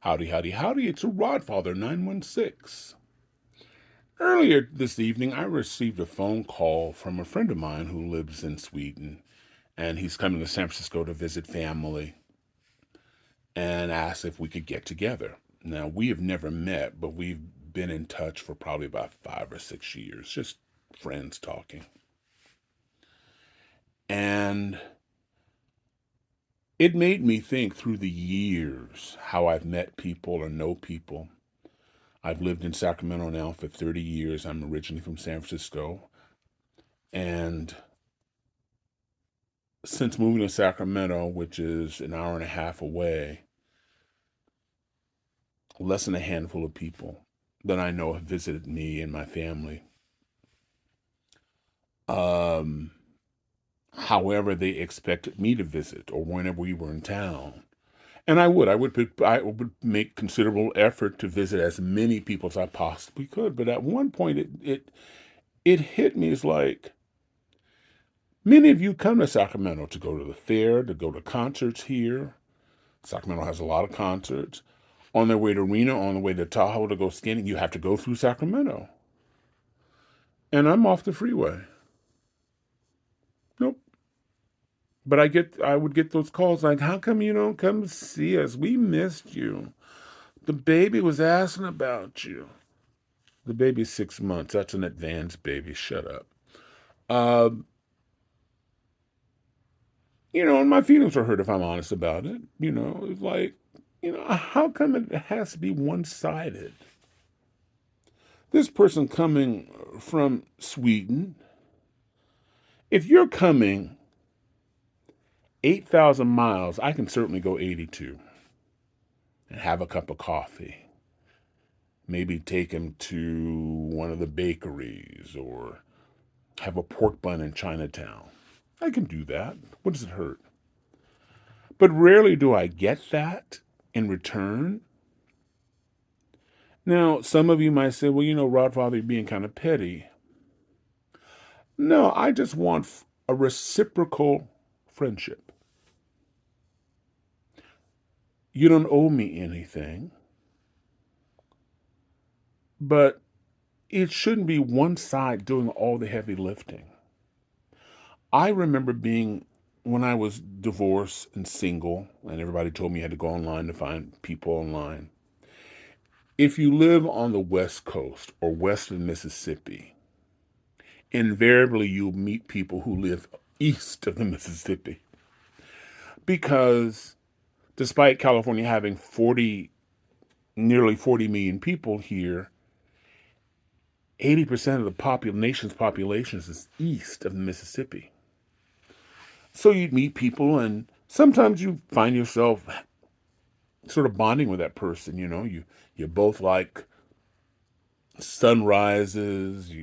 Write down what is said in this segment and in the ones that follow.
Howdy, howdy, howdy, it's Rodfather 916. Earlier this evening, I received a phone call from a friend of mine who lives in Sweden, and he's coming to San Francisco to visit family and asked if we could get together. Now, we have never met, but we've been in touch for probably about 5 or 6 years, just friends talking. And it made me think through the years how I've met people or know people. I've lived in Sacramento now for 30 years. I'm originally from San Francisco. And since moving to Sacramento, which is an hour and a half away, less than a handful of people that I know have visited me and my family. Um, However, they expected me to visit or whenever we were in town. And I would make considerable effort to visit as many people as I possibly could. But at one point, it hit me as like, many of you come to Sacramento to go to the fair, to go to concerts here. Sacramento has a lot of concerts. On their way to Reno, on the way to Tahoe to go skiing, you have to go through Sacramento. And I'm off the freeway. Nope. But I would get those calls like, how come you don't come see us? We missed you. The baby was asking about you. The baby's 6 months. That's an advanced baby. Shut up. Uh, and my feelings are hurt if I'm honest about it. It's like, how come it has to be one sided? This person coming from Sweden, if you're coming 8,000 miles, I can certainly go 82 and have a cup of coffee. Maybe take him to one of the bakeries or have a pork bun in Chinatown. I can do that. What does it hurt? But rarely do I get that in return. Now, some of you might say, well, Rodfather, you're being kind of petty. No, I just want a reciprocal friendship. You don't owe me anything, but it shouldn't be one side doing all the heavy lifting. I remember when I was divorced and single, and everybody told me I had to go online to find people online. If you live on the West Coast or west of Mississippi, invariably you'll meet people who live east of the Mississippi. Because despite California having nearly 40 million people here, 80% of the nation's population is east of the Mississippi. So you'd meet people, and sometimes you find yourself sort of bonding with that person. You both like sunrises.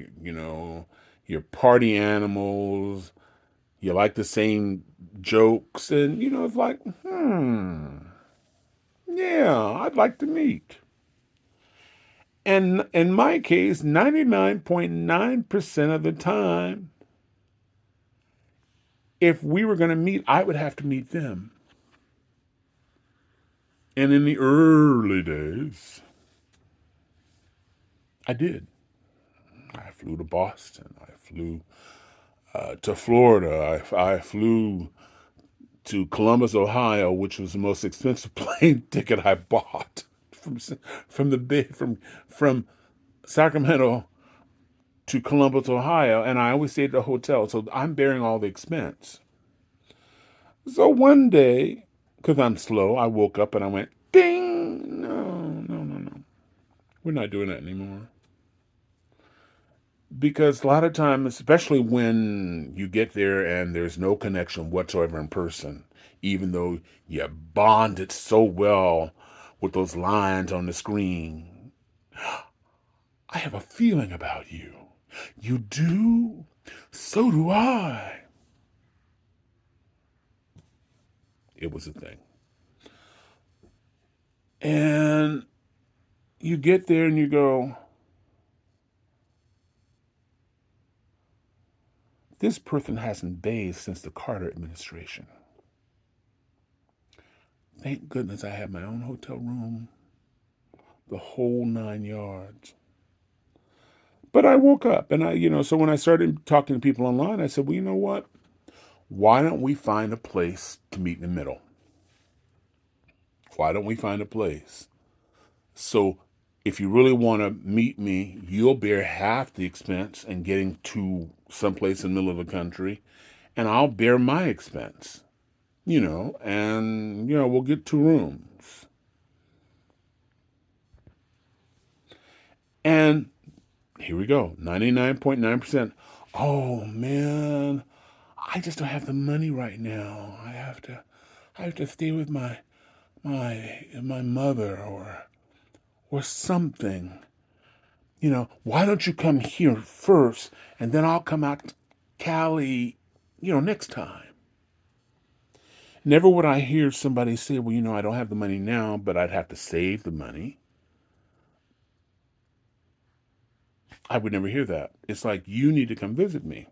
You're party animals. You like the same jokes, and it's like, yeah, I'd like to meet. And in my case, 99.9% of the time, if we were going to meet, I would have to meet them. And in the early days, I did. I flew to Boston. I flew to Florida. I flew to Columbus, Ohio, which was the most expensive plane ticket I bought from Sacramento to Columbus, Ohio, and I always stayed at a hotel, so I'm bearing all the expense. So one day, because I'm slow, I woke up and I went, ding! No, no, no, no. We're not doing that anymore. Because a lot of times, especially when you get there and there's no connection whatsoever in person, even though you bonded so well with those lines on the screen, I have a feeling about you. You do? So do I. It was a thing. And you get there and you go, this person hasn't bathed since the Carter administration. Thank goodness I have my own hotel room the whole 9 yards. But I woke up and so when I started talking to people online, I said, well, you know what? Why don't we find a place to meet in the middle? Why don't we find a place? So if you really want to meet me, you'll bear half the expense in getting to someplace in the middle of the country, and I'll bear my expense, and, we'll get 2 rooms. And here we go, 99.9%. Oh, man, I just don't have the money right now. I have to stay with my mother or something. Why don't you come here first and then I'll come out to Cali, next time. Never would I hear somebody say, well, I don't have the money now, but I'd have to save the money. I would never hear that. It's like, you need to come visit me.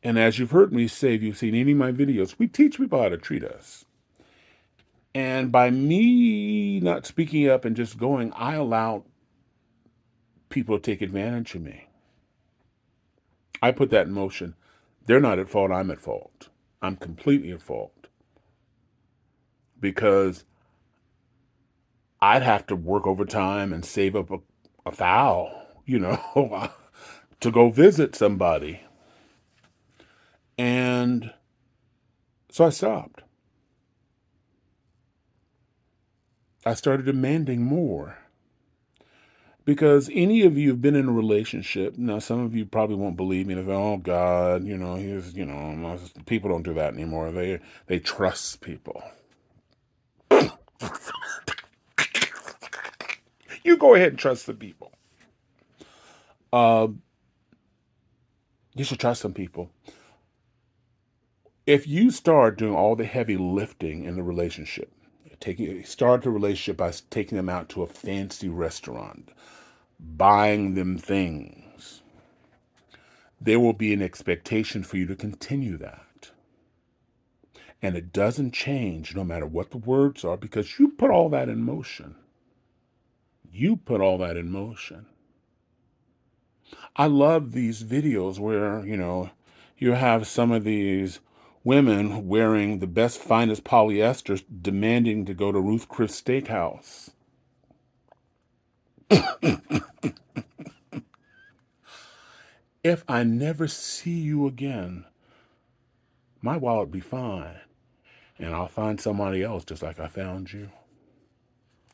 And as you've heard me say, if you've seen any of my videos, we teach people how to treat us. And by me not speaking up and just going, I allow people to take advantage of me. I put that in motion. They're not at fault. I'm at fault. I'm completely at fault. Because I'd have to work overtime and save up a thou, to go visit somebody. And so I stopped. I started demanding more. Because any of you have been in a relationship, now some of you probably won't believe me. They go, oh God, people don't do that anymore. They trust people. You go ahead and trust the people. You should trust some people. If you start doing all the heavy lifting in the relationship, start the relationship by taking them out to a fancy restaurant, buying them things, there will be an expectation for you to continue that. And it doesn't change no matter what the words are, because you put all that in motion. You put all that in motion. I love these videos where, you have some of these women wearing the best, finest polyester demanding to go to Ruth Chris Steakhouse. If I never see you again, my wallet be fine. And I'll find somebody else just like I found you.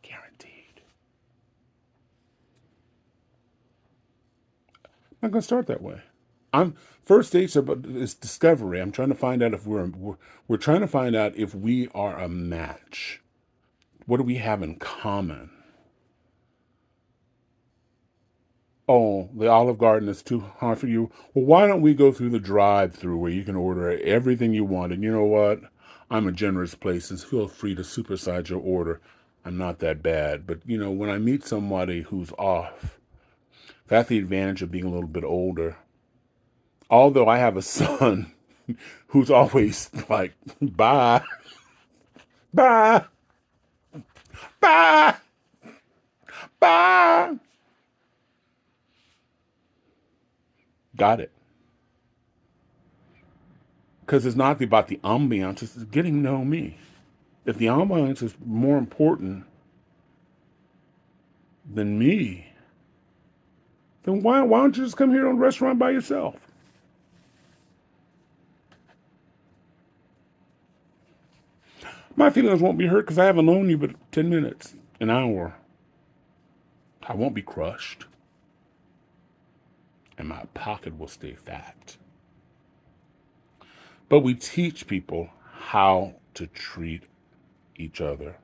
Guaranteed. I'm not going to start that way. First stage is discovery. I'm trying to find out if we're trying to find out if we are a match. What do we have in common? Oh, the Olive Garden is too hard for you. Well, why don't we go through the drive-through where you can order everything you want? And you know what? I'm a generous place, and feel free to supersize your order. I'm not that bad. But, when I meet somebody who's off, that's the advantage of being a little bit older. Although I have a son who's always like, bye, bye, bye, bye. Got it. Because it's not about the ambiance, it's getting to know me. If the ambiance is more important than me, then why don't you just come here to a restaurant by yourself? My feelings won't be hurt because I haven't known you but 10 minutes, an hour. I won't be crushed. And my pocket will stay fat. But we teach people how to treat each other.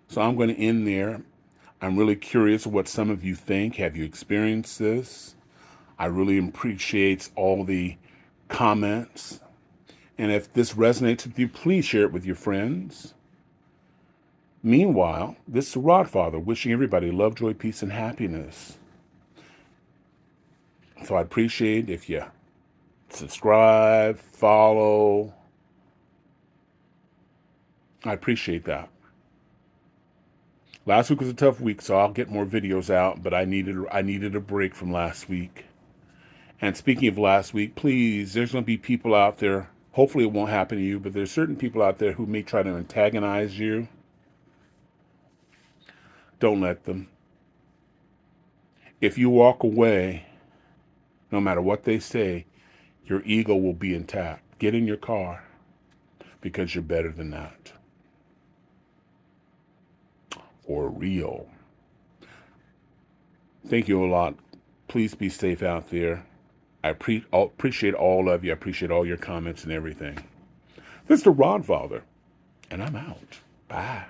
So I'm going to end there. I'm really curious what some of you think. Have you experienced this? I really appreciate all the comments. And if this resonates with you, please share it with your friends. Meanwhile, this is the Rodfather wishing everybody love, joy, peace, and happiness. So I appreciate if you subscribe, follow. I appreciate that. Last week was a tough week, so I'll get more videos out, but I needed a break from last week. And speaking of last week, please, there's going to be people out there, hopefully it won't happen to you, but there's certain people out there who may try to antagonize you. Don't let them. If you walk away, no matter what they say, your ego will be intact. Get in your car because you're better than that. For real. Thank you a lot. Please be safe out there. I appreciate all of you. I appreciate all your comments and everything. This is the Rodfather, and I'm out. Bye.